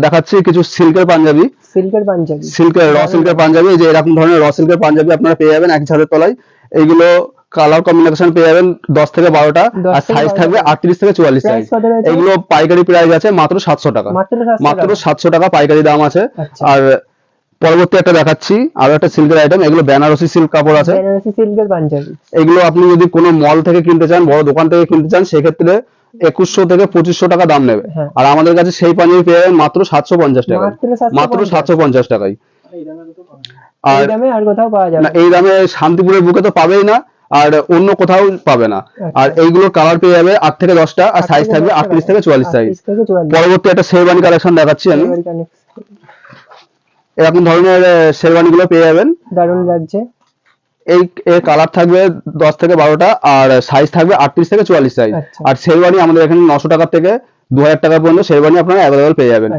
দেখাচ্ছি কিছু সিল্কের পাঞ্জাবি, সিল্কের র সিল্কের পাঞ্জাবি। যে এরকম ধরনের র সিল্কের পাঞ্জাবি আপনারা পেয়ে যাবেন একই ছাদের তলায়। এইগুলো কালার কম্বিনেশন পেয়ে যাবেন 10 থেকে 12টা, আর সাইজ থাকবে 38 থেকে 44 সাইজ। এগুলো পাইকারি প্রাইস আছে মাত্র 700 টাকা, মাত্র 700 টাকা পাইকারি দাম আছে। আর পরবর্তী একটা দেখাচ্ছি আরো একটা সিল্কের আইটেম, এগুলো বেনারসি সিল্ক কাপড় আছে, বেনারসি সিল্কের পাঞ্জাবি। এগুলো আপনি যদি কোনো মল থেকে কিনতে চান, বড় দোকান থেকে কিনতে চান, সেক্ষেত্রে 2100 থেকে 2500 টাকা দাম নেবে। আর আমাদের কাছে সেই পাঞ্জাবি পেয়ে যাবেন মাত্র 750 টাকায়, মাত্র 750 টাকায়। আর কোথাও পাওয়া যাবে না এই দামে, শান্তিপুরের বুকে তো পাবেই না, আর অন্য কোথাও পাবে না। আর এইগুলো কালার পেয়ে যাবে 8 থেকে 10টা, আর সাইজ থাকবে 38 থেকে 44 সাইজ। পরবর্তী একটা শেরওয়ানি কালেকশন দেখাচ্ছি আমি। এরকম ধরনের শেরওয়ানি গুলো পেয়ে যাবেন, দারুণ লাগছে। এর কালার থাকবে 10 থেকে 12টা, আর সাইজ থাকবে 38 থেকে 44 সাইজ। আর শেরওয়ানি আমাদের এখানে 900 টাকা থেকে 2000 টাকা পর্যন্ত শেরওয়ানি আপনারা অ্যাভেলেবল পেয়ে যাবেন।